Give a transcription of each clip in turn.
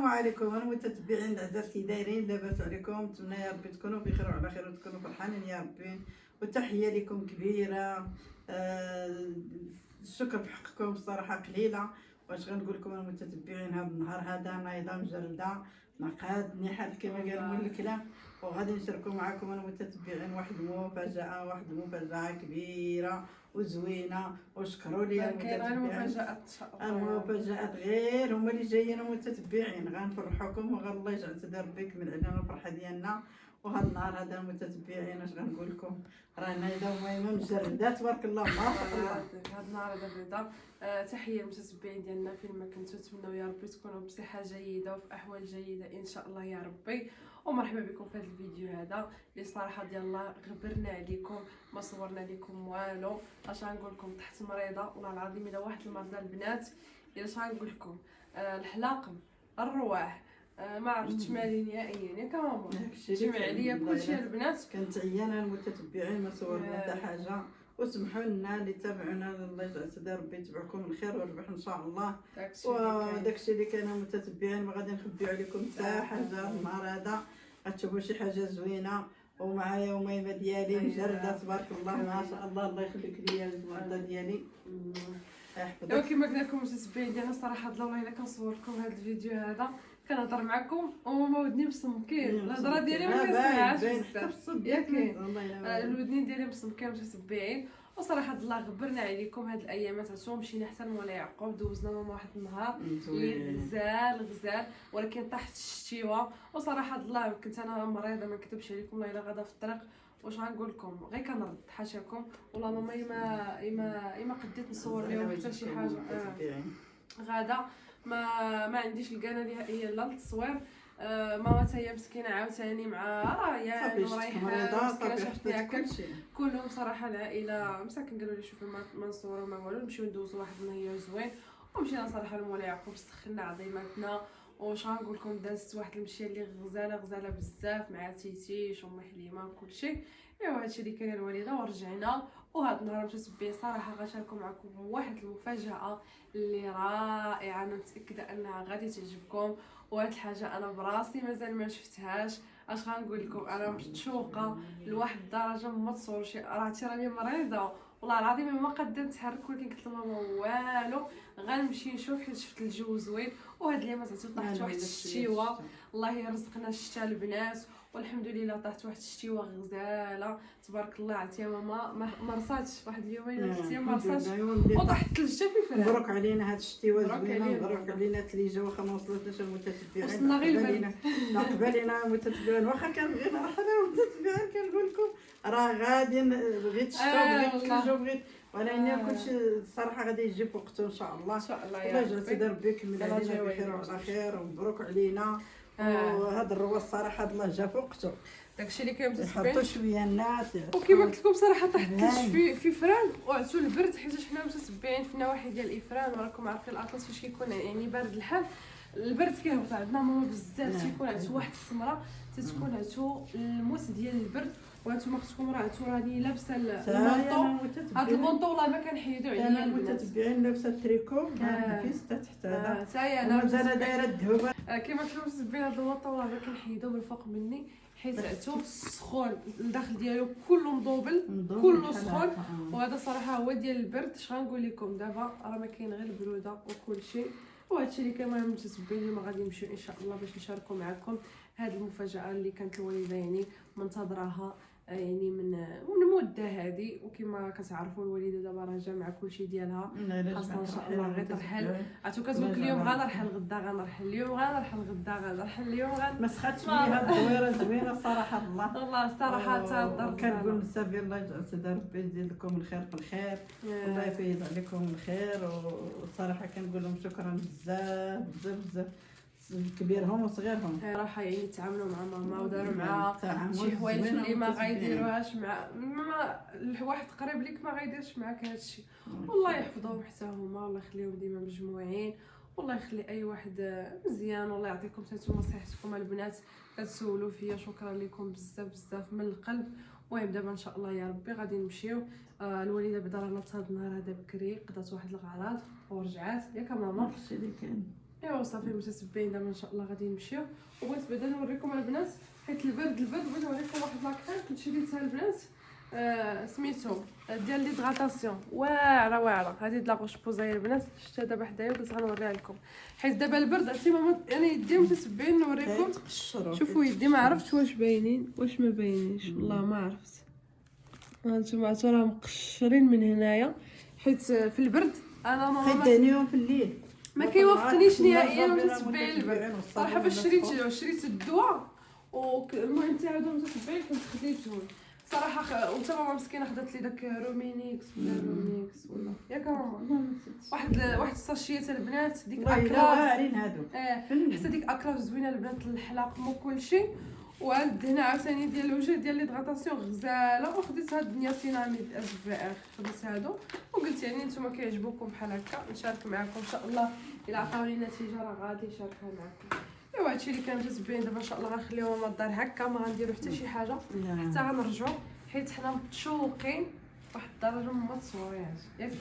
عليكم المتتبعين الأعزاء، كي دايرين؟ لاباس عليكم؟ نتمنى يا ربي تكونوا بخير وعلى خير وتكونوا فرحانين يا ربي، وتحية لكم كبيرة. الشكر في حقكم الصراحة قليلة. واش غنقول لكم المتتبعين؟ هذا النهار هذا نايضة مجردة نقاد نحال كما قال مول الكلام، وغادي نشاركوا معكم المتتبعين واحد المفاجأة كبيرة وزوينه. وشكروا لي كاين المفاجآت ان شاء الله. المفاجآت غير هما اللي جايين المتتبعين، غنفرحوكم الله يجعل تدار بك من علينا الفرحه ديالنا. وهذا النهار هذا المتتبعين اش غنقول لكم، رانا دوما مجرده تبارك الله ما شاء الله. هذا النهار هذا بدا تحيه للمتتبعين ديالنا فين ما كنتو، نتمنوا يا ربي تكونوا بصحه جيده وفي احوال جيده ان شاء الله يا ربي. ومرحبا بكم في هذا الفيديو هذا اللي صراحه ديال الله غبرنا عليكم، ما صورنا لكم والو. اش غنقول لكم؟ تحت مريضه والله العظيم، الا واحد المرضى البنات الا اش غنقول لكم، الحلاقم، الرواح، ما عرفتش مالي نهائيا ياك ماما. جمع عليا كلشي البنات. كنت عيانه المتتبعين ما صورنا حتى حاجه، وسمحوا لنا اللي تابعونا، الله يجعل تدار ربي يتبعكم الخير والربح ان شاء الله. وداكشي اللي كان متتبعين ما غادي نخبيو عليكم حتى حاجه. النهار هذا غتشوفوا شي حاجه زوينه، ومعايا أميمة ديالي مجرده تبارك الله ما شاء الله. الله يخليك ليا المرضى ديالي يحفظك. كما قلنا لكم متتبعين ديالنا صراحه والله الا كنصور لكم هذا الفيديو هذا كنهضر معكم وماما ودني مسمكين، الهضره ديالي ما كنسمعهاش بزاف ياك. الودنين ديالي مسمكين متتبعين. وصراحه الله غبرنا عليكم هاد الايامات عرفتوا، مشينا حتى لمولاي يعقوب، دوزنا ماما واحد النهار اللي غزال ولكن تحت الشتيوه. وصراحه الله كنت انا مريضه ما نكذبش عليكم، والله الا غادا في الطريق واش غنقول لكم، غير كنرد حاشاكم. والله ماما ما قديت نصور لهم حتى شي حاجه. غادا ما عنديش القناه نهائيا لا للتصوير. ماما حتى هي مسكينه عاوتاني مع ريان وريحان مسكينه شفتيها كلهم صراحه العائله مساكن. قالوا لي شوفوا ما نصوروا ما والو، نمشيو ندوزوا واحد النهار زوين. ومشينا صراحه لمولاي يعقوب، سخنا عظيماتنا. واش غنقول لكم، دازت واحد المشيه اللي غزاله بزاف مع تيتيش وام حليمه وكلشي. ايوا هادشي اللي كاين الوالده. ورجعنا وهذا النهار متتبعين صراحه غنشاركوا معكم واحد المفاجاه اللي رائعه، انا متاكده انها غادي تعجبكم. وهاد الحاجه انا براسي مازال ما شفتهاش. اش غنقول لكم، انا متشوقه لواحد الدرجه ما تصورش. راني مريضه والله العظيم ما قادره نتحرك، ولكن قلت لماما والو غنمشي نشوف حيت شفت الجو زوين. وهاد الايامات عرفتوا طاحت واحد الشتيوه، الله يرزقنا الشتا البنات والحمد لله. طاحت واحد الشتيوه غزاله تبارك الله. عرفتي يا ماما ما رصاتش واحد اليومين ولا 3 ايام ما رصاتش، وطاحت الثلج حتى في الفران. مبروك علينا هاد الشتيوه زوينه، مبروك علينا الثليجه. واخا ما وصلتناش المتتبعين وصلنا غير قبالنا المتتبعين، واخا كان غير حنا المتتبعين كنقول لكم راه غادي بغيت الشتا بغيت الثلج وبغيت، ولكن كلشي الصراحه غادي يجي في وقته ان شاء الله. الله يجعل تدار بك من علينا بخير وعلى خير، ومبروك علينا. وهذا الروا الصراحه الله جا في وقته، داكشي اللي كاين حطوا شويه الناس. وكما قلت لكم صراحه طاحت الثلج في فران. وعرفتوا البرد حيت حنا متتبعين في النواحي ديال الافران، وراكم عارفين الاطلس فاش كيكون يعني بارد الحال البرد كيهبط عندنا ماما بزاف. تيكون عندها واحد السمره تتكون عندها الموت ديال البرد. وانتم خصكم راني لابسه المونطو. هاد المونطو والله ما كنحيدو عليا. انا المتتبعين لابسه التريكو الفيستا تحت هذا حتى انا مازال دايره الذهب. كما قلت لكم متتبعين هاد المونطو والله ما كنحيدو من فوق مني، حيت عتو سخون الداخل ديالو كله مضوبل كله سخون. وهذا صراحه هو ديال البرد. اش غنقول لكم دابا راه ما كاين غير البروده وكلشي. وهادشي اللي كان المهم متتبعين اليوم غادي نمشيو ان شاء الله باش نشاركوا معكم هاد المفاجاه اللي كانت الوالده يعني منتظراها يعني من مده هذه. وكما كتعرفوا الوالده دابا راجعه مع كلشي ديالها، خاصه ان شاء الله غير ترحل. عرفتوا كتقول لك اليوم غنرحل غدا غنرحل، اليوم غنرحل غدا غنرحل، اليوم ما سخاتش بها الدويره زوينه صراحه. الله الصراحه الدار كنقول بزاف الله يجعل تدار ربي يزيد لكم الخير في الخير، والله يفيض عليكم الخير. والصراحه كنقول لهم شكرا بزاف كبيرهم وصغيرهم راح يعني تعاملوا مع ماما وداروا معها شي حوايج اللي ما غايديروهاش مع واحد قريب ليك ما غايديرش معاك هادشي. والله يحفظهم حتى هما، والله يخليهم ديما مجموعين، والله يخلي اي واحد مزيان. والله يعطيكم نتوما صحتكم البنات كتسولوا فيا، شكرا لكم بزاف من القلب. المهم دابا ان شاء الله يا ربي غادي نمشيو. الوالده بعدا راه ناضت هذا النهار هذا بكري، قضات واحد الغرض ورجعات ياك ماما. هادشي اللي كاين ايوا صافي متتبعين دابا ان شاء الله غادي نمشيو. وبغيت بعدا نوريكم البنات حيت البرد بغيت نوريكم واحد لاكريم كنت شريتها البنات سميتو ديال ليدغاتاسيون واعره هذه د لاغوش بوزاي البنات شفتها دابا حدايا وقلت غنوريها لكم حيت دابا البرد عرفتي ماما يعني يدي متتبعين نوريكم. شوفوا يدي ما عرفتش واش باينين واش ما باينينش والله ما عرفت. هانتوما راه مقشرين من هنايا حيت في البرد انا ماما خدانيهم في الليل ما كيوافقنيش نهائيا متتبعين البرد صراحه. باش شريت الدواء والمهم تعاودوا متتبعين كنت خديتهم صراحه. وتا ماما مسكينه خدات لي داك رومينيكس ولا رومينيكس ولا ياك ماما واحد الساشيات البنات ديك واعرين هادو حتى ديك اكلاف زوينه البنات الحلاقم وكلشي. وهاد هنا عاوتاني ديال الوجه ديال ليدغاتاسيون غزاله. وخديت هاد النياسيناميد SPF خديت هادو وقلت يعني نتوما كيعجبوكم بحال هكا نشارك معكم ان شاء الله. الا عطاوني نتيجه راه غادي نشاركها معكم. ايوا هادشي اللي كان متبين دابا ان شاء الله غنخليوهم ماما الدار هكا ما غنديرو حتى شي حاجه حتى غنرجعوا حيت حنا متشوقين واحد الدرجه ما تصوريهاش ياك.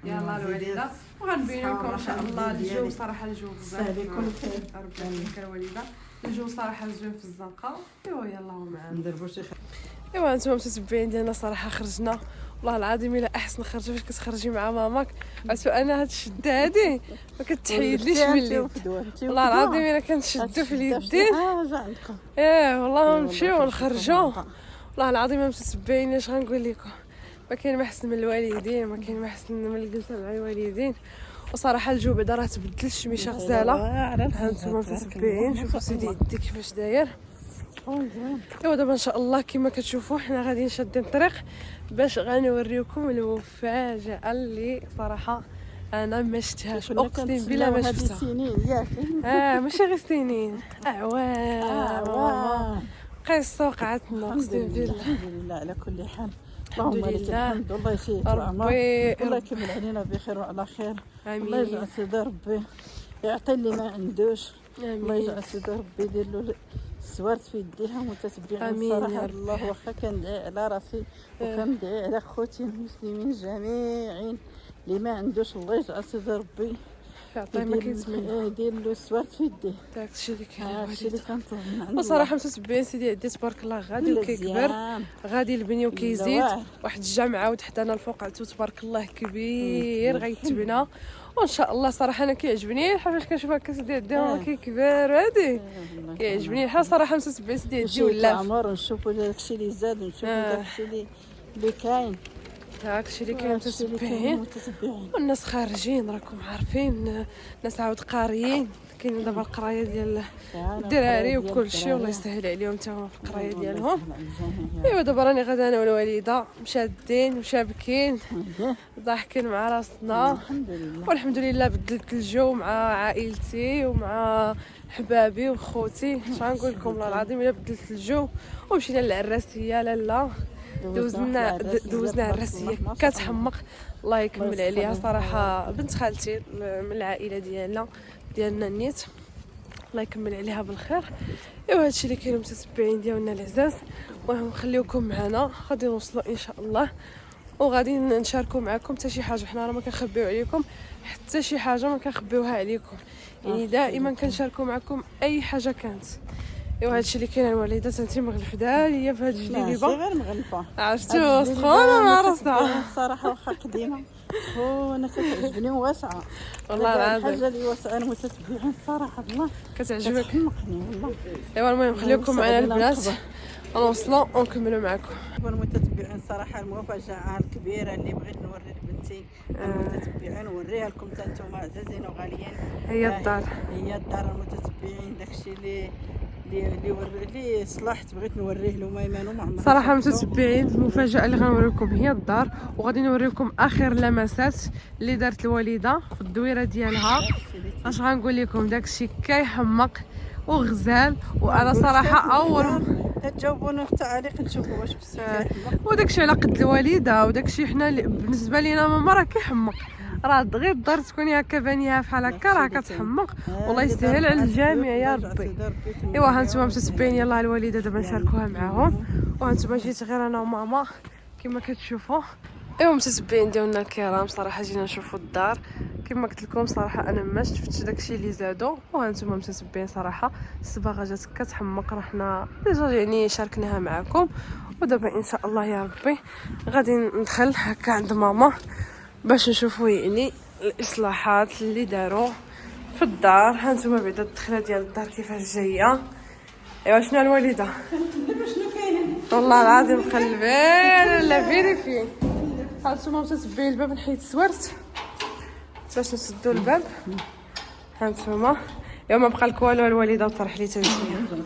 يلا الوالده وغنبينو لكم ان شاء الله الجو. صراحه الجو بزاف كل خير ربي يبارك الوالده. الجو صراحه زوين في الزنقه. ايوا يلا معنا ندربو شي حاجه. ايوا انتم متتبعين ديالنا صراحه خرجنا والله العظيم الا احسن خرجه فاش كتخرجي مع ماماك. عرفتو انا هاد الشده هادي ما كتحيدليش من اليد والله العظيم الا كنشدو في اليدين والله نمشيو ونخرجوا والله العظيم ما متتبعين اش غنقول لكم. ما كاين ما احسن من الوالدين ما كاين ما احسن من الجلسه مع الوالدين. وصراحه الجو بعدا راه تبدل الشميشه غزاله. ها انتم متتبعين شوفوا سيدي يدي كيفاش داير. ايوا دابا ان شاء الله كما كتشوفوا حنا غاديين شادين الطريق باش غنوريكم المفاجاه اللي صراحه انا ما شفتهاش اقسم بالله ما شفتها. ماشي غير سنين اعوام قصه وقعتنا اقسم بالله. الحمد لله على كل حال. الحمد لله الله يسير ربي الله يكمل علينا بخير وعلى خير. الله يجعل سيدي ربي يعطي اللي ما عندوش. الله يجعل سيدي ربي يدير له السوارت في يديها متتبعين. صراحه الله واخا كندعي على راسي وكندعي على خوتي المسلمين جميعين اللي ما عندوش الله يجعل سيدي ربي يعطيه ما كيتمنى يدير له السوارت في يديه. داكشي اللي كاين هادشي اللي كنطلب من عنده. وصراحه متتبعين سيدي عدي تبارك الله غادي وكيكبر غادي البنيه وكيزيد. واحد الجامع عاود حدانا الفوق عندو تبارك الله كبير غيتبنى وان شاء الله. صراحه انا كيعجبني الحال فاش كنشوف هكا سيدي عدي هو كيكبر هادي كيعجبني الحال صراحه. متتبعين سيدي عدي ولا عمر نشوفوا داكشي اللي زاد ونشوفوا داكشي اللي كاين. داكشي اللي كاين متتبعين والناس خارجين راكم عارفين. الناس عاود قاريين كاين دابا القرايه ديال الدراري وكل شيء والله يسهل عليهم حتى هما في القرايه ديالهم. ايوا دابا راني غدا انا والوالده مشادين مشابكين ضاحكين مع راسنا والحمد لله. بدلت الجو مع عائلتي ومع حبابي وخوتي. اش غنقول لكم والله العظيم الا بدلت الجو. ومشينا للعراسيه لالا دوزنا الراسيه كتحمق الله يكمل عليها. صراحه بنت خالتي من العائله ديالنا نيت الله يكمل عليها بالخير. ايوا هادشي اللي كاين متتبعين ديالنا العزاز. المهم خليوكم معنا غادي نوصلوا ان شاء الله وغادي نشاركوا معكم حتى شي حاجه. حنا راه ما كنخبيو عليكم حتى شي حاجه ما كنخبيوها عليكم يعني دائما كنشاركوا معكم اي حاجه كانت. ايوا هادشي اللي كاين الوالده انت مغلفه ليا في هاد الجليبه غير مغلفه عرفتو سخونه مع راسها صراحه واخا قديمه وانا كتعجبني واسعه والله العظيم. الحاجه اللي واسعه انا متتبعين صراحه الله كتعجبك والله. ايوا المهم خليكم معنا البنات نوصلوا ونكملوا معكم. المتتبعين صراحه المفاجاه الكبيره اللي بغيت نوري لبنتي المتتبعين ونوريها لكم حتى نتوما عزازين وغاليين. هي الدار المتتبعين داكشي اللي صلحت بغيت نوريه لهم ايمان وما عمرها صراحه متتبعين. المفاجاه اللي غنوريكم هي الدار وغادي نوريكم اخر لمسات اللي دارت الوالده في الدويره ديالها. اش غنقول لكم داكشي كيحمق وغزال. وانا صراحه اول تجاوبونا في التعليق نشوفوا واش بصح وداكشي على قد الوالده وداكشي حنا بالنسبه لينا ماما راه كيحمق. راه غير الدار تكوني هكا بانيها بحال هكا راه كتحمق والله يسهل على الجميع يا ربي. ايوا ها نتوما متتبعين يلاه الوالده دابا نشاركوها معاهم. وها نتوما جيت غير انا وماما كما كتشوفوا ايوا متتبعين ديالنا الكرام، صراحه جينا نشوفوا الدار كما قلت لكم. صراحه انا ما شفتش داكشي اللي زادوا، وهانتوما متتبعين صراحه الصباغه جات كتحمق، رحنا ديجا يعني شاركناها معكم. ودابا ان شاء الله يا ربي غادي ندخل هكا عند ماما باش نشوفوا يعني الاصلاحات اللي داروا في الدار. هانتوما بعدا الدخله ديال الدار كيفاش جايه. ايوا شنو الوالده؟ شنو كاين؟ والله العظيم قلبين لا فيريفي. هانتوما متتبعين الباب، نحيد السوارت باش نسدو الباب. هانتوما يوم ما بقى لك والو الوالده وطرح لي تمشيه.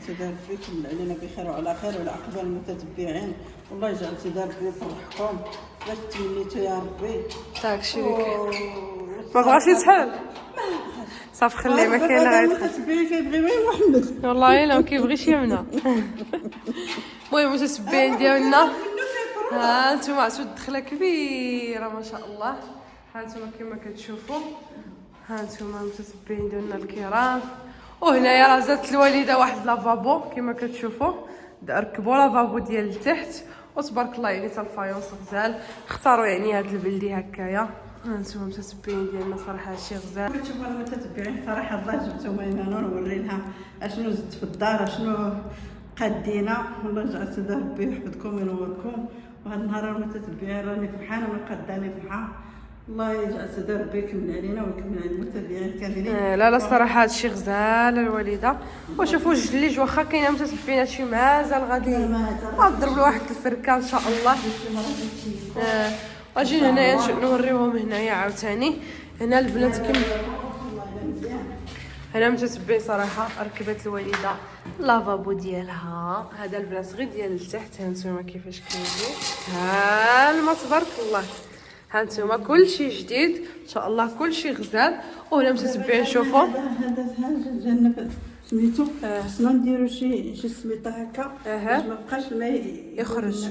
تدار فيكم علينا بخير وعلى خير والعقبه المتتبعين، والله يجعل تدار بيفرحكم باش تمنيتو يا ربي. داكشي اللي كاين. ما بغاش يتحل صافي خليه، ما كاين لا غير المتتبعين كيبغي غير محمد والله الا ما كيبغيش يمنا. المهم متتبعين ديالنا ها انتما عرفتوا الدخله كبيره ما شاء الله. ها انتما كما كتشوفوا، ها انتما المتتبعين ديالنا الكرام. وهنايا راه زادت الوالده واحد لافابو كما كتشوفوا، ركبوا لافابو ديال التحت وتبارك الله يعني حتى الفايونس غزال. اختاروا يعني هاد البلدي هكايا. ها انتما المتتبعين ديالنا صراحه هادشي غزال. شوفوا المتتبعين صراحه الله جبتهم ايمانو نوري لها اشنو زدت في الدار، اشنو قادينا. والله يجعل سيدي ربي يحفظكم وينوركم. وهذا النهار المتتبعين راني فرحانه من قداني فرحه. الله يجعل سيدي ربي يكمل علينا ويكمل على المتابعين كاملين. لا الصراحه هادشي غزال الوالده. وشوفوا الجليج واخا كاينه متتبعين هادشي مازال غادي نضرب له واحد الفركه ان شاء الله. واجي هنايا نوريوهم هنايا عاوتاني. هنا البنات كيما هنا متتبعين صراحه ركبت الوالده لافابو ديالها. هذا البنات غير ديال التحت. هانتوما كيفاش كيجي، ها الماء تبارك الله. هانتوما كلشي جديد ان شاء الله، كلشي غزال. وهنا متتبعين شوفوا هذا جنب سميتو خصنا نديرو شي سميطه هكا باش ما بقاش الماء يخرج.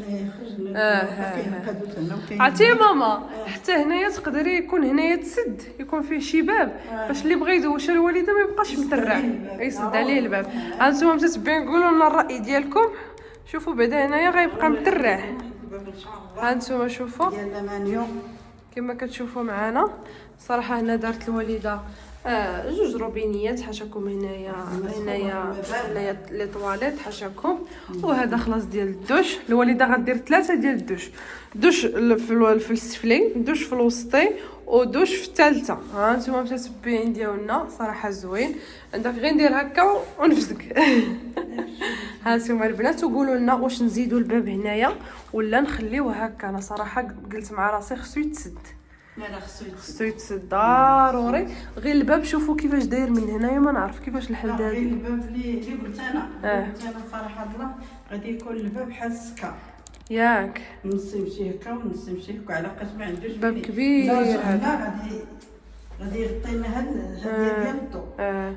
عرفتي يا ماما حتى هنايا تقدري يكون هنايا تسد، يكون فيه شي باب باش اللي بغى يدوش الوالده ما يبقاش مترع يسد عليه الباب. هانتوما متتبعين قولوا لنا الراي ديالكم. شوفوا بعدا هنايا غيبقى مترع. هانتوما شوفوا كما كتشوفوا معنا. صراحه هنا دارت الوالده جوج روبينيات حاشاكم. هنايا لي طواليت حاشاكم. وهذا خلاص ديال الدوش. الوالده غدير 3 ديال الدوش، دوش في السفلي، دوش في الوسطي، ودوش في الثالثه. ها انتما متتبعين ديالنا صراحه زوين. عندك غير ندير هكا ونفزك. ها انتما البنات وقولوا لنا واش نزيدوا الباب هنايا ولا نخليوه هكا. انا صراحه قلت مع راسي خصو يتسد. لا خصو يتسد ضروري. غير الباب شوفوا كيفاش داير من هنايا، ما نعرف كيفاش الحل داير. غير الباب اللي قلت انا قلت انا صراحه الله غادي يكون الباب بحال السكا ياك، نص يمشي هكا ونص يمشي هكا، على قاش ما عندوش باب كبير هذا. غادي يغطي لنا هاد ديال الضو.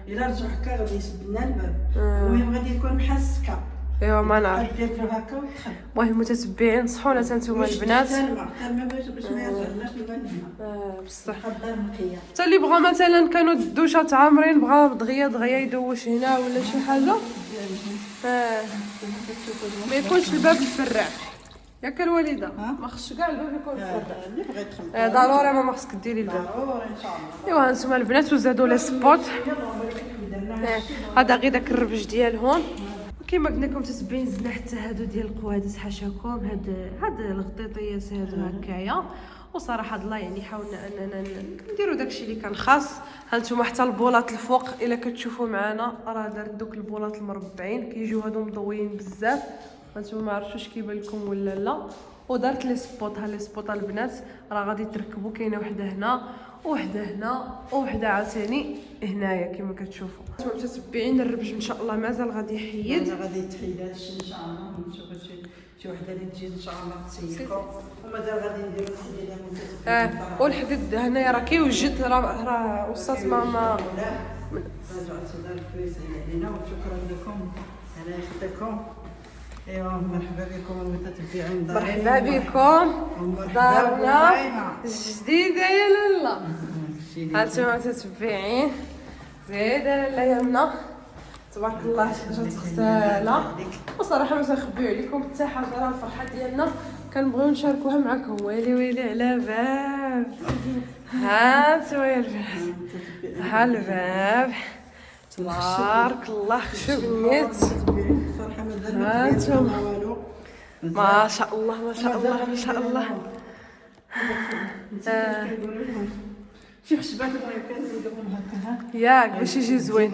الا رجع هكا غادي يسد لنا الباب. المهم غادي يكون بحال السكا. ايوا ما نعرف. المهم المتتبعين نصحونا حتى نتوما البنات باش ما يرجعناش الماء لهنا. بصح قدام نقيه. حتى اللي بغى مثلا كانوا الدوشات عامرين بغا دغيا يدوش هنا ولا شي حاجه ما يكونش الباب مفرع. ياك الوالده ما خصش كاع الباب يكون مفرع. اللي بغيت تخلي ضروري ما خصك ديري الباب ضروري ان شاء الله. ايوا هانتوما البنات وزادوا لي سبوت. هذا غير داك الربج ديال هون. كيما قلنا لكم تتبين زدنا حتى هادو ديال القوادس حاشاكم. هاد الغطيطيات هادو هكايا. وصراحه الله يعني حاولنا اننا نديروا داكشي اللي كان خاص. هانتوما حتى البولات الفوق الا كتشوفوا معنا راه دارت دوك البولات المربعين كيجيو هادو مضويين بزاف. هانتوما ما عرفتوش كيبان لكم ولا لا. ودارت لي سبوت. ها لي سبوت البنات راه غادي تركبوا. كاينه وحده هنا وحده هنا وحده عاوتاني هنايا كما كتشوفوا. نتوما متتبعين الربج ان شاء الله مازال غادي يحيد. غادي يتحيد هادشي ان شاء الله. نشوفوا شي وحده اللي تجي ان شاء الله تسيكم. ومازال غادي نديروا الحديده من والحديد هنايا راه كيوجد. راه وصات ماما رجعوا صدار كويس علينا. وشكرا لكم على خدمتكم. ايوا مرحبا بكم المتتبعين دارنا. مرحبا بكم دارنا جديده يا لالا. هانتوما متتبعين زايده لالا يمنا تبارك الله جات غزاله. وصراحه ما تنخبيو عليكم حتى حاجه. راه الفرحه ديالنا كنبغيو نشاركوها معكم. ويلي ويلي على باب. ها انتما يا البنات، ها الباب تبارك الله. شوف النيت ها انتما ما شاء الله ما شاء الله ما شاء الله. شي خشبات بغا كنديرهم هكا ياك باش يجي زوين.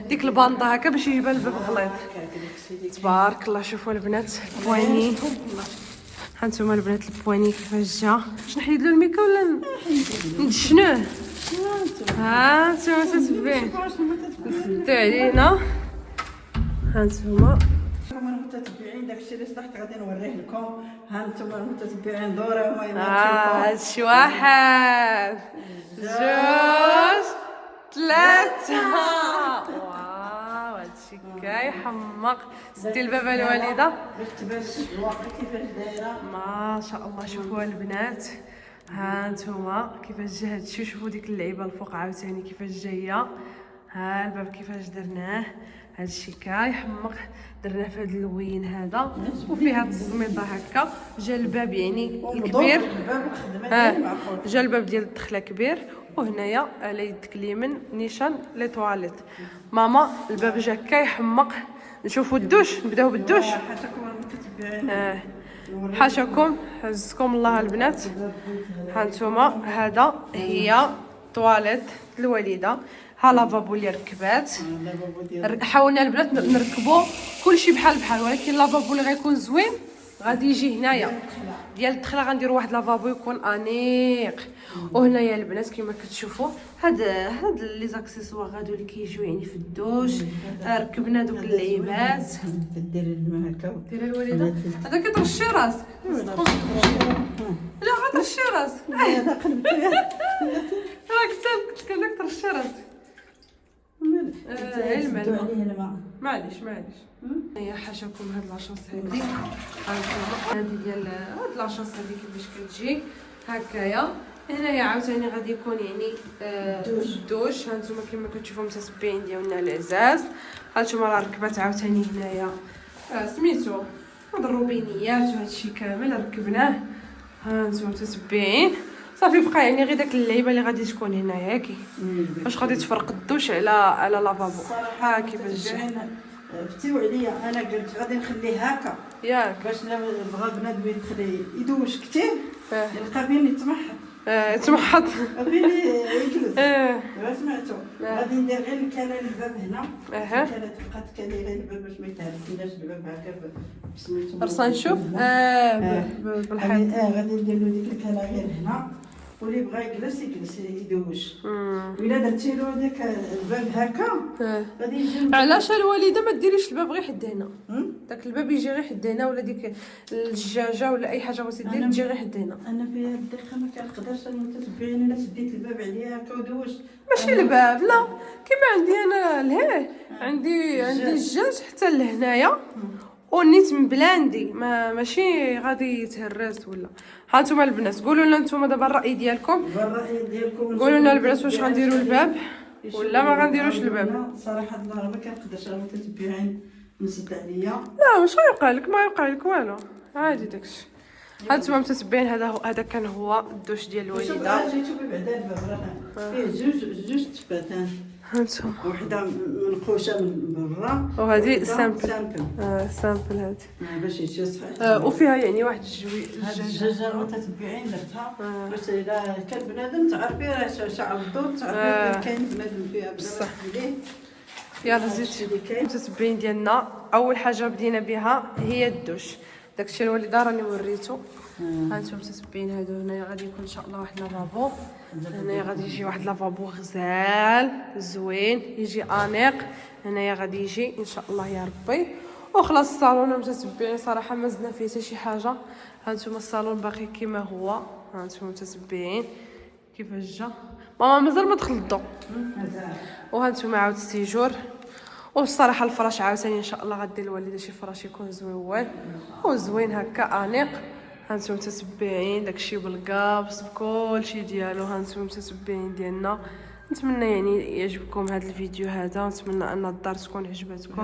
ديك البانطه هكا باش يجيبها الباب غليظ. تبارك الله. شوفوا البنات البواني، ها انتما البنات البواني كيفاش جا. باش نحيد له الميكا ولا ندشنوه؟ ها انتما تتبعين نسدو علينا. ها انتما المتتبعين داكشي اللي صلحت غادي نوريه لكم. ها انتما المتتبعين دوروا المهم هادشي واحد جوج ثلاثة. واو هادشي كيحمق. سدي البابا الوالدة باش تبان الواقع كيفاش دايره. ما شاء الله. شوفوا البنات ها انتما كيفاش جا هادشي. شوفوا ديك اللعيبه الفوق عاوتاني كيفاش جايه. ها الباب كيفاش درناه. هادشي كيحمق. درناه في هاد اللوين هذا وفيه هاد الزميطه هكا. جا الباب يعني الكبير. جا الباب ديال الدخله كبير. وهنايا على يدك اليمين نيشان لي تواليت. ماما الباب جا كيحمق. نشوفوا الدوش. نبداو بالدوش. حاشاكم حزكم الله البنات. ها نتوما هذا هي تواليت الوالده. ها لافابو اللي ركبات. حاولنا البنات نركبوا كلشي بحال بحال، ولكن لافابو اللي غيكون زوين غادي يجي هنايا ديال الدخله. غنديروا واحد لافابو يكون انيق. وهنايا البنات كما كتشوفوا هاد لي زاكسيسوار هادو اللي كيجيو يعني في الدوش. ركبنا دوك اللعيبات. ديري الماء هكا ديري الوالده. هذا كترشي راسك. لا غترشي راسك. هذا قلبتو راك كنك ترشي راسك. معليش هي حاشاكم هاد لاشاص هادي. هادي ديال هاد لاشاص هادي كيفاش كتجي هكايا. هنايا عاوتاني غادي يكون يعني الدوش. هانتوما كما كتشوفوا متتبعين ديالنا العزاز. هانتوما راه ركبات عاوتاني هنايا سميتو هاد الروبينيات وهادشي كامل ركبناه. هانتوما متتبعين صافي. بقى يعني غير داك اللعيبه اللي غادي تكون هنايا ياكي باش غادي تفرق الدوش على لافابو. ها كيفاش فتيو عليا. انا قلت غادي نخليه هكا ياك باش بغا بنادم يدخل يدوش كثير يلقى فين يتمحط. يتمحط فين يجلس. سمعتو غادي ندير غير الكاله الباب هنا. الكاله تبقى تكالي غير الباب باش ما يتهرسناش الباب هكا سميتو رصا نشوف. بالحيط غادي ندير له ديك الكاله غير هنا. واللي بغا يجلس يدوش. وإلا درتي له داك الباب هكا غادي يجي. علاش الوالده ما ديريش الباب غير حد هنا؟ داك الباب يجي غير حد هنا، ولا ديك الدجاجه ولا اي حاجه بغيتي دير تجي غير حد هنا. انا في هاد الدقيقه ما كنقدرش المتتبعين الا سديت الباب عليا هكا ودوش. ماشي الباب لا كيما عندي انا لهيه. عندي الدجاج حتى لهنايا ونيت مبلاندي ماشي غادي يتهرس ولا. ها نتوما البنات قولوا لنا نتوما دابا الراي ديالكم. قولوا لنا البنات واش غنديروا الباب ولا ما غنديروش الباب. صراحه الله ما كنقدرش المتتبعين نسد عليا. لا واش غيوقع لك؟ ما يوقع لك والو عادي داكشي. ها نتوما متتبعين هذا كان هو الدوش ديال الوالده. جيتو بعدا الباب راه فيه جوج تباتان. هانتوما وحده منقوشه من برا وهذه سامبل. سامبل هذه باش يجي صحيح. وفيها يعني واحد الدجاجه المتتبعين درتها باش الا كان بنادم تعرفي راه شعر الضوء تعرفي كاين بنادم فيها بصح ليه. يلا زيد المتتبعين ديالنا. اول حاجه بدينا بها هي الدوش. داكشي الوالده راني وريتو. هانتوما متتبعين هادو هنايا غادي يكون ان شاء الله واحد لافابو. هنايا غادي يجي واحد لافابو غزال زوين يجي انيق. هنايا غادي يجي ان شاء الله يا ربي. وخلاص الصالون متتبعين صراحه ما زدنا فيه حتى شي حاجه. هانتوما الصالون باقي كما هو. هانتوما متتبعين كيفاش جا. ماما مازال ما دخل الضو. وهانتوما عاود السيجور. والصراحه الفراش عاوتاني ان شاء الله غدير الوالده شي فراش يكون زوين وزوين هكا انيق. هانتوما متتبعين داكشي بالكابس بكلشي ديالو. هانتوما متتبعين ديالنا نتمنى يعني يعجبكم هذا الفيديو هذا، ونتمنى ان الدار تكون عجبتكم.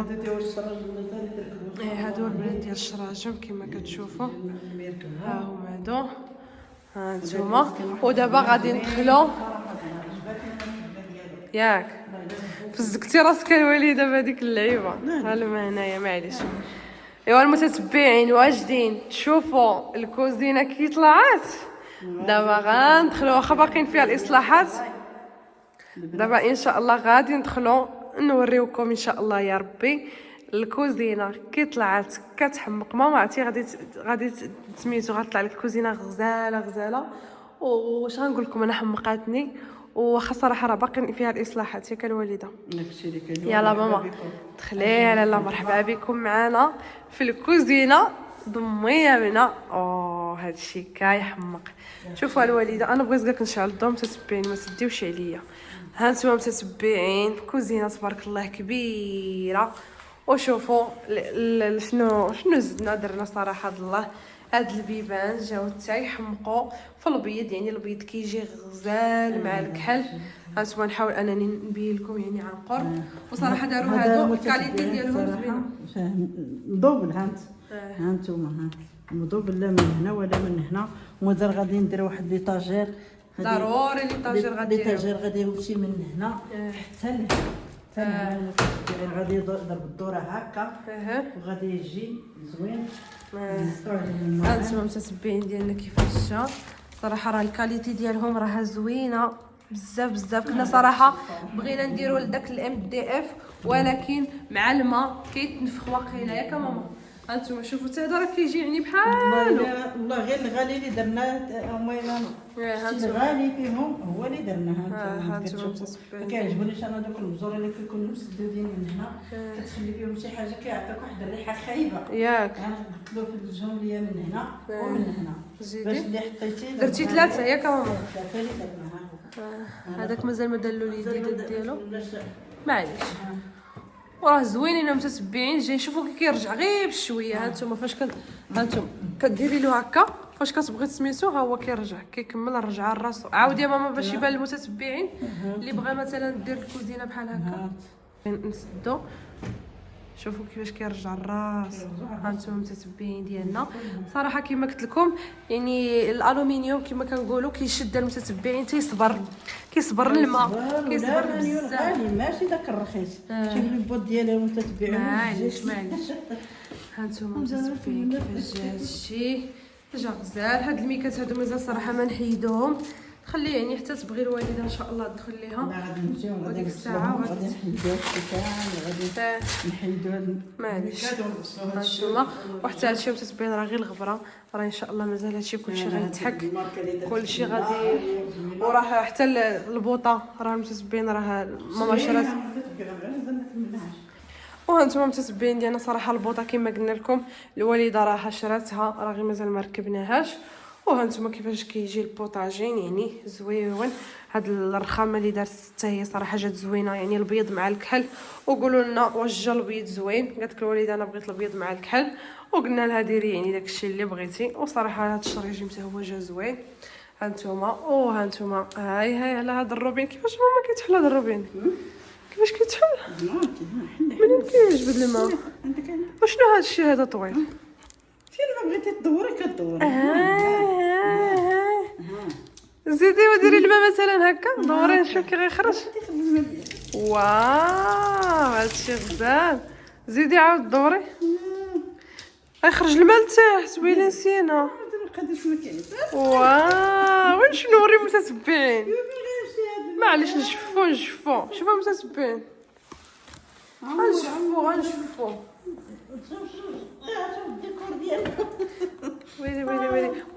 هادو البنات ديال الشراجم كما كتشوفوا، ها هما هادو، ها انتوما. ودابا غادي ندخلوا ياك فزكتي راسك الوالده بهذيك اللعيبه. ها لما هنايا معليش. ايوا المتتبعين واجدين تشوفوا الكوزينه كي طلعت. دابا غندخلوا، واخا باقيين فيها الاصلاحات، دابا ان شاء الله غادي ندخلوا نوريوكم ان شاء الله يا ربي الكوزينه كي طلعت كتحمق. ماما عرفتي غادي سميتو غتطلع لك الكوزينه غزاله. واش غنقول لكم، انا حمقاتني، وخا صراحه راه باقي فيها الاصلاحات ياك الوالده. يلا ماما دخلي على لا مرحبا بكم معنا في الكوزينه، ضمي بنا. هادشي كيحمق. شوفوا الوالده، انا بغيت كاع نشعل الضوء متتبعين، ما تديوش عليا. ها نتوما متتبعين كوزينه تبارك الله كبيره. وشوفوا شنو زدنا درنا صراحه الله. هاد البيبان جاو حتى يحمقوا في البيض، يعني البيض كيجي غزال مع الكحل. هانتوما نحاول انني نبين لكم يعني عن قرب. وصراحه داروا هادو الكاليتي ديالهم زوينه مضوبل. هانتوما مضوبل لا من هنا ولا من هنا. ومازال غادي ندير واحد ليطاجير، ضروري ليطاجير غادي يمشي من هنا حتى لهنا. غادي يضرب الدوره هكا وغادي يجي زوين. هانتوما متتبعين ديالنا كيفاش جا. صراحه راه الكاليتي ديالهم راها زوينه بزاف. كنا صراحه بغينا نديروا لداك الام دي اف، ولكن مع الماء كيتنفخ واقيلا ياك ماما. هانتوما شوفوا حتى هذا راه كيجي يعني بحالو. والله غير الغالي اللي درناه هما الغالي فيهم هو اللي درناه. هانتوما ما كيعجبونيش انا دوك البزور اللي كيكونوا مسدودين من هنا، كتخلي فيهم شي حاجه كيعطيك واحد الريحه خايبه ياك. انا قلت له في الجمليه من هنا ومن هنا باش اللي حطيتي درتي 3 ياك ماما. 3 اللي درناها. هذاك مازال ما دلو لي ديالو معليش. وراه زوينين متتبعين. جاي شوفوا كي كيرجع غير بشويه. هانتوما فاش هانتوما كديري له هكا، فاش كتبغي تسميتو ها هو كيرجع كيكمل الرجعه لراسو. عاود يا ماما باش يبان للمتتبعين اللي بغى مثلا دير الكوزينه بحال هكا. نسدو شوفوا كيفاش كيرجع الراس. هانتوما متتبعين ديالنا. صراحه كما قلت لكم يعني الالومنيوم كما كنقولوا كيشد المتتبعين، كيصبر الماء، كيصبر بزاف. ماشي داك الرخيص. شوف البوط ديالها متتبعين. معليش هانتوما متتبعين كيفاش جا هادشي. جا غزال. هاد الميكات هادو مازال صراحه ما نحيدوهم، خلي يعني حتى تبغي الوالده ان شاء الله تدخل ليها. غادي نمشيو غادي الساعه غادي نحيدوها غادي نحيدوها معليش. هانتوما وحتى هادشي متتبعين راه غير الغبره، راه ان شاء الله مازال هادشي كلشي غيتحك، كلشي غادي. وراه حتى البوطه راه متتبعين راه ماما شرات. وهانتوما متتبعين ديالنا صراحه البوطه كما قلنا لكم الوالده راها شراتها، راه غير مازال ما ركبناهاش. وهانتوما كيفاش كيجي البوطاجين يعني زوين. هاد الرخامه اللي دارت حتى هي صراحه جات زوينه، يعني البيض مع الكحل. وقولوا لنا واش جا البيض زوين. قالت لك الوالده انا بغيت البيض مع الكحل، وقلنا لها ديري يعني داكشي اللي بغيتي. وصراحه هاد الشريجيم حتى هو جا زوين. هانتوما هاي على هاد الروبين. كيفاش ماما كيتحل هاد الروبين؟ كيفاش كيتحل؟ منين كيجبد الماء؟ وشنو هاد الشيء هذا طويل؟ فين ما بغيتي تدوري كدوري. زيدي وديري الماء مثلا هكا دوري نشوف كي غيخرج. واو هادشي غزال. زيدي عاود دوري غيخرج الماء لتحت. ويلي نسينا. واو وين شنو نوري متتبعين. معليش نشفو شوفوا متتبعين. غنشوفو ويلي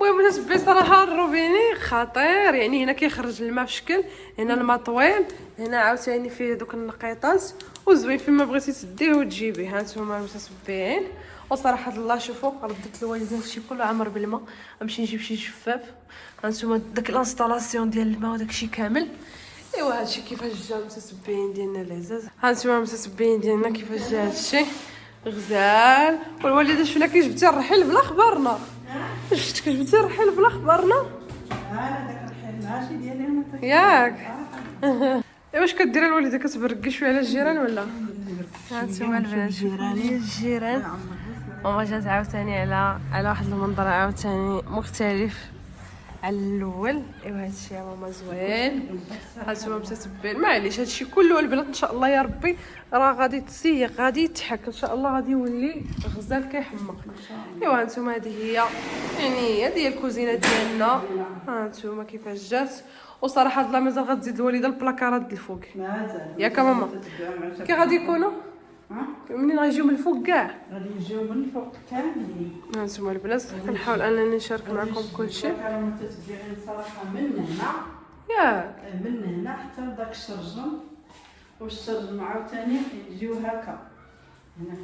المهم متتبعين صراحه الروبيني خطير. يعني هنا كيخرج الماء في شكل، هنا الماء طويل، هنا عاوتاني فيه دوك النقيطات وزوين فيما بغيتي تديه وتجيبيه. هانتوما المتتبعين. وصراحه الله شوفوا ردت الوالده هادشي كله عمر بالماء. غنمشي نجيب شي شفاف. هانتوما داك الانستالاسيون ديال الماء وداكشي كامل. ايوا هادشي كيفاش جا المتتبعين ديالنا العزاز. هانتوما المتتبعين ديالنا كيفاش جا هادشي غزال. والوالده شفنا كي جبتي الرحيل بلا خبرنا. شفتك جبتي الرحيل بلا خبرنا. داك الرحيل ماشي ديالي انا ياك. واش كديري الوالده كتبرقي شويه على الجيران ولا؟ ها انتما البنات الجيران ماما جات عاوتاني على واحد المنظر عاوتاني مختلف على الاول. ايوا هادشي يا ماما زوين. هانتوما متتبعين معليش هادشي كله البنات ان شاء الله يا ربي راه غادي تسيق غادي يتحك ان شاء الله غادي يولي غزال كيحمق. ايوا هانتوما هذه هي يعني هذه هي الكوزينه ديالنا. هانتوما كيفاش جات. وصراحه الله مازال غتزيد الوالده البلاكارات ديال الفوق ياك ماما كي غادي يكونوا منين غيجيو من الفوق كاع غادي يجيو من الفوق كاملين. هانتوما البنات كنحاول انني نشارك معكم كلشي. كانوا متتبعين صراحه من هنا ياك من هنا حتى لداك الشرجم والشرجم عاوتاني يجيو هكا هنا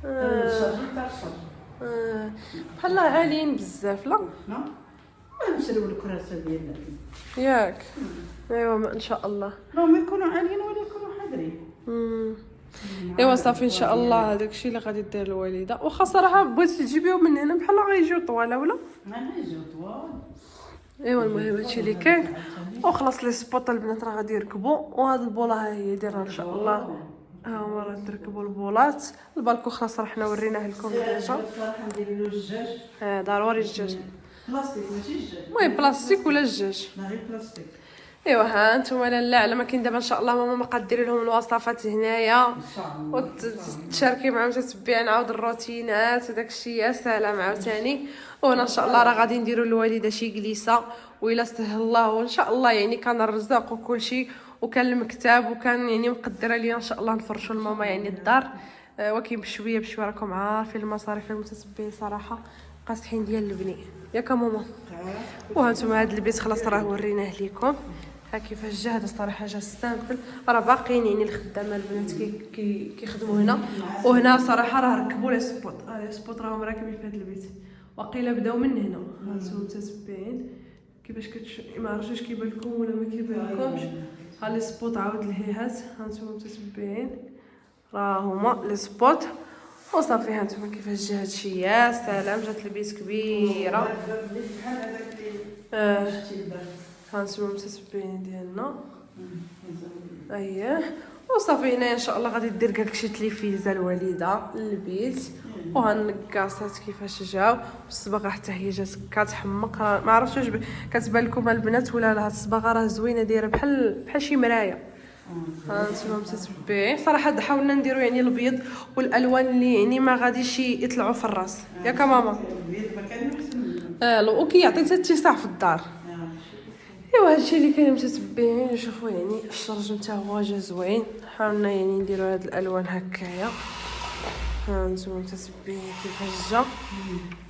الشرجم تاع الشرجم بحال عاليين بزاف لا نشريو الكراسه ديالنا ياك. ايوا ان شاء الله راهم يكونوا عاليين ولا يكونوا حاضرين. ايوا صافي ان شاء الله هذاك الشيء اللي غادي دير الوالده. واخا صراحه بغيتي تجيبيهم من هنا بحال غيجيو طواله ولا غيجيو طوال. ايوا المهم هادشي اللي كاين. وخلاص لي سبوط البنات راه غادي يركبوا. وهاد البوله ها هي ديالها ان شاء الله ها هما راه تركبوا البولات. البالكو خلاص راه حنا وريناه لكم ديجا. صراحه ندير له الدجاج ضروري الدجاج بلاستيك ماشي الدجاج المهم بلاستيك ولا الدجاج. لا غير بلاستيك. ايوا ها انتم لا على ما كاين دابا ان شاء الله ماما ما قاديري لهم الوصفات هنايا وتشاركي معهم تتبعي نعاود الروتينات وداك الشيء. يا سلام عاوتاني. وهنا ان شاء الله راه غادي نديروا للوالده شي جليسه وإلا سهل الله وان شاء الله يعني كان الرزاق وكل شيء وكان المكتب وكان يعني مقدره ليا ان شاء الله نفرشوا لماما يعني الدار. ولكن بشويه بشويه راكم عارفين المصاريف المتتبعين صراحه قاصحين ديال البني ياك ماما. وهانتوما هذا البيت خلاص راه وريناه لكم ها كيفاش جا. هذا الصراحه جا سامبل راه باقيين يعني الخدامه البنات كيخدموا هنا. وهنا صراحه راه ركبوا لي سبوت. لي سبوت راهم راكبين في هذا البيت واقيلا بداو من هنا. هانتوما متتبعين كيفاش ما عرفتش واش كيبان لكم ولا ما كيبان لكمش. ها لي سبوت عاود الهيهات هانتوما متتبعين راه هما لي سبوت. وصافي هانتوما كيفاش جا هادشي. يا سلام جات البيت كبيره. هانتوما متتبعين ديالنا اييه. وصافي هنايا ان شاء الله غادي دير كاع شي تليفيزه الوالده للبيت. وهالنكاسات كيفاش جاو والصباغه حتى هي جات كتحمق. ما عرفتش واش كتبان لكم البنات ولا لا. هاد الصباغه راه زوينه دايره بحال شي مرايه. هانتوما متتبعين صراحه حاولنا نديرو يعني الابيض والالوان اللي يعني ما غاديش يطلعوا في الراس ياك ماما. وكيعطي حتى اتساع في الدار. ايوا هادشي اللي كاين متتبعين. شوفوا يعني الشرجم حتى هو جا زوين. حاولنا يعني نديرو هاد الالوان هكايا. هانتوما متتبعين كيفاش جا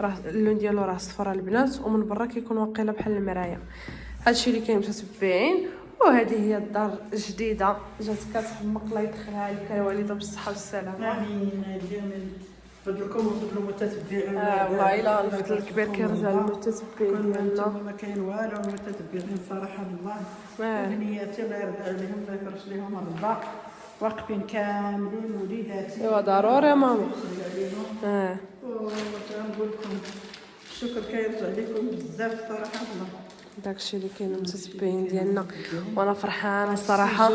راه اللون ديالو راه صفرا البنات ومن برا كيكون واقيلا بحال المرايه. هادشي اللي كاين متتبعين. وهذه هي الدار الجديده جات كتحمق. الله يدخلها عليك الوالده بالصحه والسلامه. امين. فضلكم وفضل المتتبعين. والله الا الفضل الكبير كيرجع للمتتبعين ديالنا. ما كاين والو. المتتبعين صراحه الله بنياتي الله يرضى عليهم الله يفرش لهم الرضا واقفين كاملين وليداتي. ايوا ضروري يا ماما. ونقول لكم الشكر كيرجع لكم بزاف صراحه الله. داكشي اللي كاين المتتبعين ديالنا وانا فرحانه الصراحه.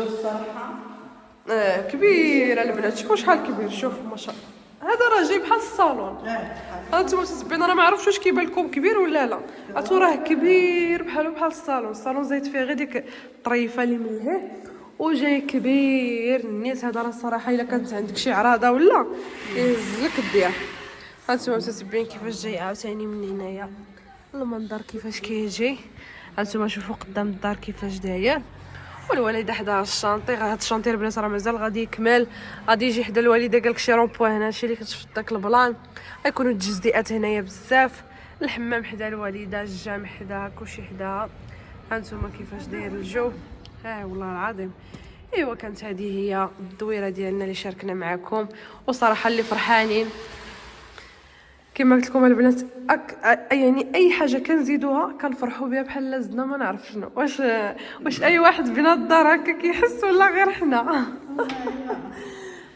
كبيره البنات. شوفوا شحال كبير. شوفوا ما شاء الله هذا راه جاي بحال الصالون. هانتوما متتبعين انا ما عرفتش واش كيبان لكم كبير ولا لا. عرفتوا راه كبير بحال الصالون. الصالون زايد فيه غير ديك الطريفه اللي من لهيه وجاي كبير النيت. هذا راه الصراحه الا كانت عندك شي عراضه ولا يهزلك الديار. هانتوما متتبعين كيفاش جاي عاوتاني من هنايا المنظر كيفاش كيجي. هانتوما شوفوا قدام الدار كيفاش داير. والوالده حدا الشانطي. هاد الشانطي البنات راه مازال غادي يكمل. غادي يجي حدا الوالده قالك شي رومبو هنا. هادشي اللي كتشوف داك البلان. غيكونوا التجزئات هنايا بزاف. الحمام حدا الوالده الجامع حدا كلشي حدا. هانتوما كيفاش داير الجو. والله العظيم. ايوا كانت هذه هي الدويره ديالنا اللي شاركنا معكم. وصراحه اللي فرحانين كما قلت لكم البنات يعني اي حاجه كنزيدوها كنفرحوا بها بحال لازدنا ما نعرف شنو. واش اي واحد بنا الدار هكا كيحس ولا غير حنا.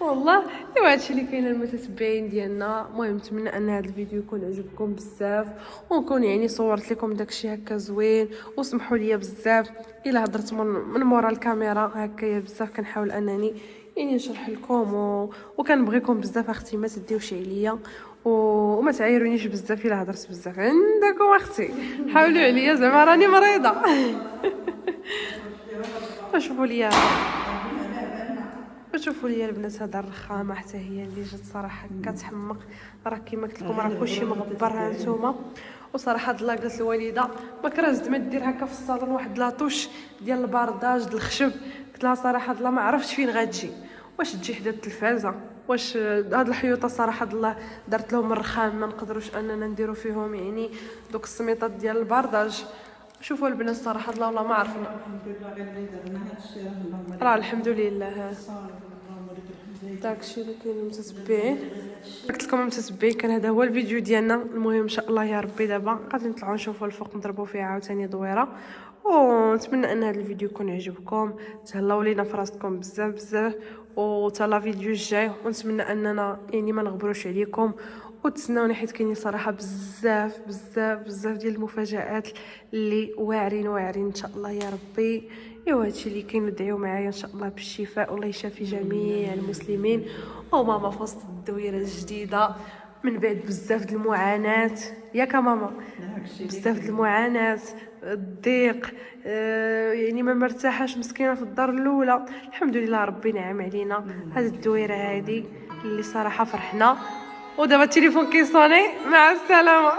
والله ايوا هادشي اللي كاين المتتبعين ديالنا. المهم نتمنى ان هذا الفيديو يكون عجبكم بزاف ونكون يعني صورت لكم داكشي هكا زوين. وسمحوا لي بزاف الا هضرت من مورا الكاميرا هكايا بزاف، كنحاول انني يعني نشرح لكم وكنبغيكم بزاف اختي، ما تديوش عليا وما تعايرونيش بزاف الا هضرت بزاف عندكم اختي، حاولوا عليا زعما راني مريضه. وشوفوا لي البنات هذا الرخامه حتى هي اللي جات صراحه كتحمق. راه كيما قلت لكم راه كلشي مغبر ها نتوما. وصراحه هاد لا قالت الوالده ما كرهت ما دير هكا في الصالون واحد لاطوش ديال البرداج ديال الخشب. قلت لها صراحه الله ما عرفتش فين غتجي، واش تجي حدا التلفازه، واش هاد الحيوطه صراحه الله درت لهم الرخام ما نقدروش اننا نديرو فيهم يعني دوك السميطات ديال البرداج. شوفوا البنات صراحه الله والله ما عرفنا. راه الحمد لله داكشي اللي كاين المتتبعين. قلت لكم المتتبعين كان هذا هو الفيديو ديالنا. المهم ان شاء الله يا ربي دابا غادي نطلعوا نشوفوا الفوق نضربوا فيها عاوتاني دويره. ونتمنى ان هذا الفيديو يكون عجبكم، تهلاو لينا في راسكم بزاف بزاف وتلا فيديو الجاي. ونتمنى اننا يعني ما نغبروش عليكم وتسناوني حيت كاينين صراحه بزاف بزاف بزاف ديال المفاجآت اللي واعرين ان شاء الله يا ربي. ايوا هادشي اللي كاين. ندعيو معايا ان شاء الله بالشفاء والله يشافي جميع المسلمين. وماما في وسط الدويره الجديده من بعد بزاف د المعاناه ياك ماما، بزاف د المعاناه الضيق يعني ما مرتاحاش مسكينه في الدار الاولى. الحمد لله ربي نعم علينا هذه الدويره هذه اللي صراحه فرحنا. ودابا التليفون كيصوني. مع السلامه.